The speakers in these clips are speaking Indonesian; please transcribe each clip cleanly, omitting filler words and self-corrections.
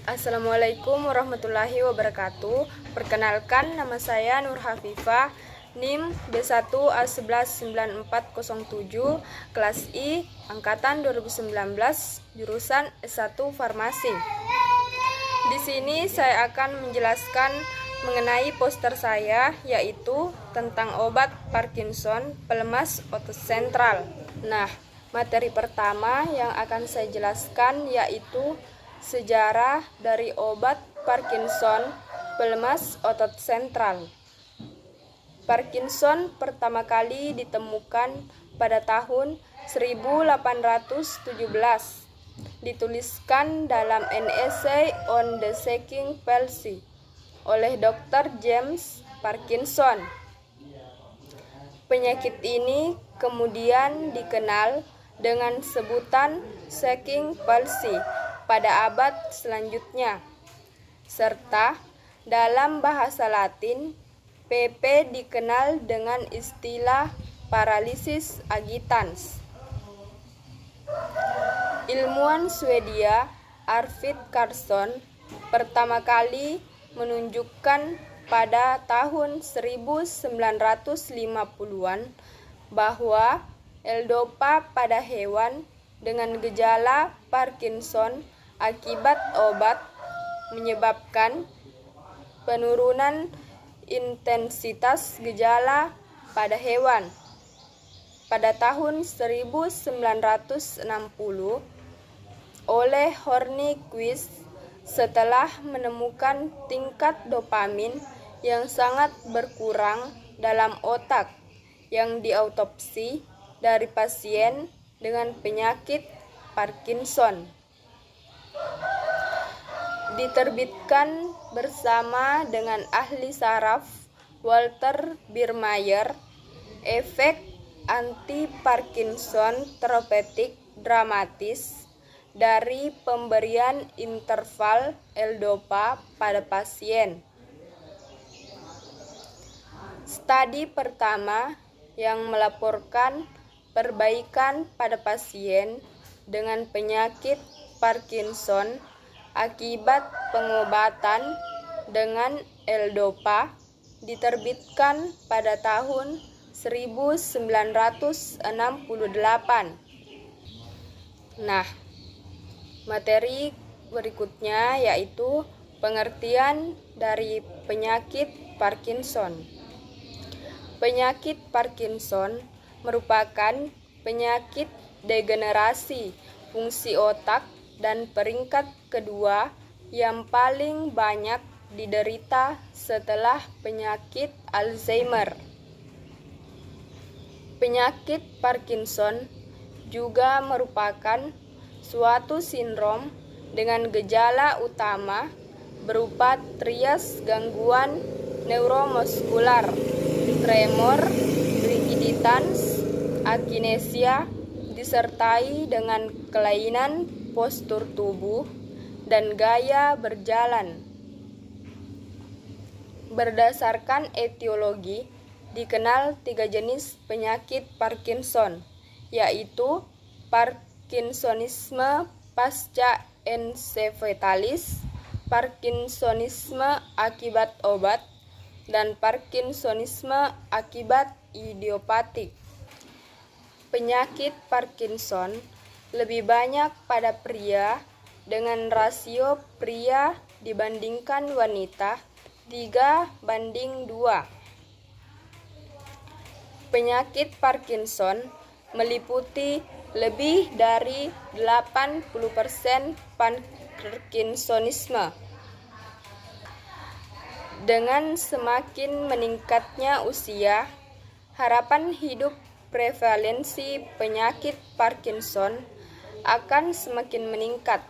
Assalamualaikum warahmatullahi wabarakatuh. Perkenalkan, nama saya Nur Hafifah, NIM B1A119407, kelas I, angkatan 2019, jurusan S1 Farmasi. Di sini saya akan menjelaskan mengenai poster saya, yaitu tentang obat Parkinson pelemas otot sentral. Nah, materi pertama yang akan saya jelaskan yaitu sejarah dari obat Parkinson pelemas otot sentral. Parkinson pertama kali ditemukan pada tahun 1817. Dituliskan dalam An Essay on the Shaking Palsy oleh Dr. James Parkinson. Penyakit ini kemudian dikenal dengan sebutan shaking palsy pada abad selanjutnya, serta dalam bahasa Latin, PP dikenal dengan istilah paralisis agitans. Ilmuwan Swedia Arvid Carlsson pertama kali menunjukkan pada tahun 1950-an bahwa L-dopa pada hewan dengan gejala Parkinson akibat obat menyebabkan penurunan intensitas gejala pada hewan. Pada tahun 1960 oleh Hornquist, setelah menemukan tingkat dopamin yang sangat berkurang dalam otak yang diautopsi dari pasien dengan penyakit Parkinson. Diterbitkan bersama dengan ahli saraf Walter Biermeier, efek anti-Parkinson terapeutik dramatis dari pemberian interval L-dopa pada pasien. Studi pertama yang melaporkan perbaikan pada pasien dengan penyakit Parkinson akibat pengobatan dengan L-dopa diterbitkan pada tahun 1968. Nah, materi berikutnya yaitu pengertian dari penyakit Parkinson. Penyakit Parkinson merupakan penyakit degenerasi fungsi otak dan peringkat kedua yang paling banyak diderita setelah penyakit Alzheimer. Penyakit Parkinson juga merupakan suatu sindrom dengan gejala utama berupa trias gangguan neuromuskular, tremor, rigiditas, akinesia, disertai dengan kelainan postur tubuh dan gaya berjalan. Berdasarkan etiologi, dikenal 3 jenis penyakit Parkinson, yaitu Parkinsonisme pasca encefalitis, Parkinsonisme akibat obat, dan Parkinsonisme akibat idiopatik. Penyakit Parkinson lebih banyak pada pria dengan rasio pria dibandingkan wanita 3:2. Penyakit Parkinson meliputi lebih dari 80% Parkinsonisme. Dengan semakin meningkatnya usia, harapan hidup prevalensi penyakit Parkinson akan semakin meningkat.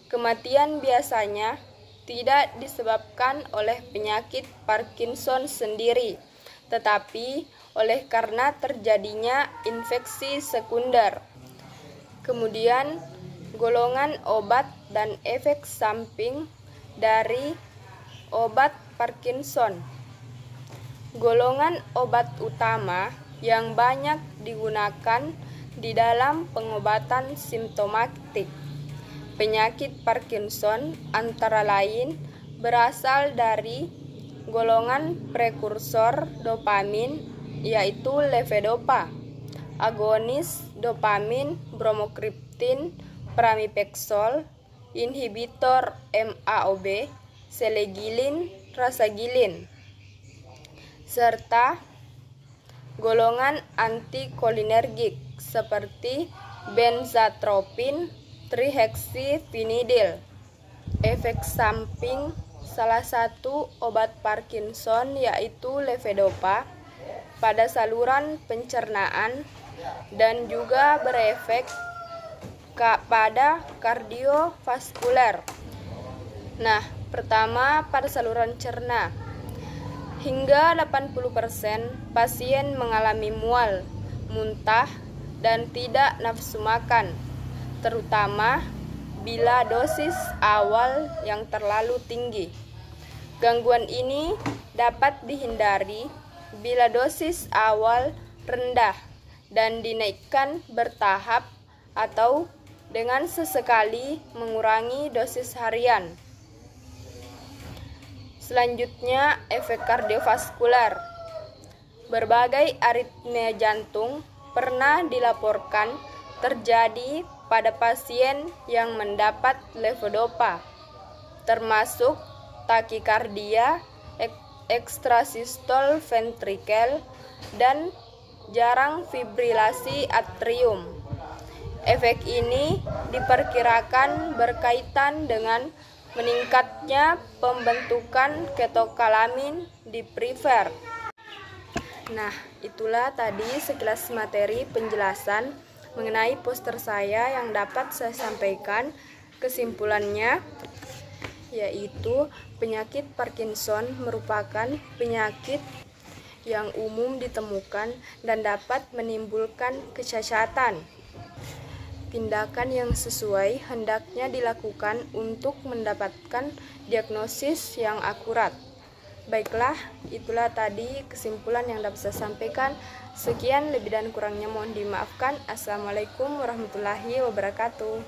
Kematian biasanya tidak disebabkan oleh penyakit Parkinson sendiri, tetapi oleh karena terjadinya infeksi sekunder. Kemudian, golongan obat dan efek samping dari obat Parkinson. Golongan obat utama yang banyak digunakan di dalam pengobatan simptomatik Penyakit Parkinson antara lain berasal dari golongan prekursor dopamin, yaitu levodopa, agonis dopamin, bromokriptin, pramipexol, inhibitor MAOB, selegilin, rasagilin, serta golongan antikolinergik seperti benzatropin, trihexyphenidyl. Efek samping salah satu obat Parkinson yaitu levodopa pada saluran pencernaan dan juga berefek pada kardiovaskuler. Nah, pertama pada saluran cerna. Hingga 80% pasien mengalami mual, muntah, dan tidak nafsu makan, terutama bila dosis awal yang terlalu tinggi. Gangguan ini dapat dihindari bila dosis awal rendah dan dinaikkan bertahap atau dengan sesekali mengurangi dosis harian. Selanjutnya, efek kardiovaskuler. Berbagai aritmia jantung pernah dilaporkan terjadi pada pasien yang mendapat levodopa, termasuk takikardia, ekstrasistol ventrikel, dan jarang fibrilasi atrium. Efek ini diperkirakan berkaitan dengan meningkatnya pembentukan ketokalamin di perifer. Nah, itulah tadi sekilas materi penjelasan mengenai poster saya yang dapat saya sampaikan. Kesimpulannya yaitu penyakit Parkinson merupakan penyakit yang umum ditemukan dan dapat menimbulkan kecacatan. Tindakan yang sesuai hendaknya dilakukan untuk mendapatkan diagnosis yang akurat. Baiklah, itulah tadi kesimpulan yang dapat saya sampaikan. Sekian, lebih dan kurangnya mohon dimaafkan. Assalamualaikum warahmatullahi wabarakatuh.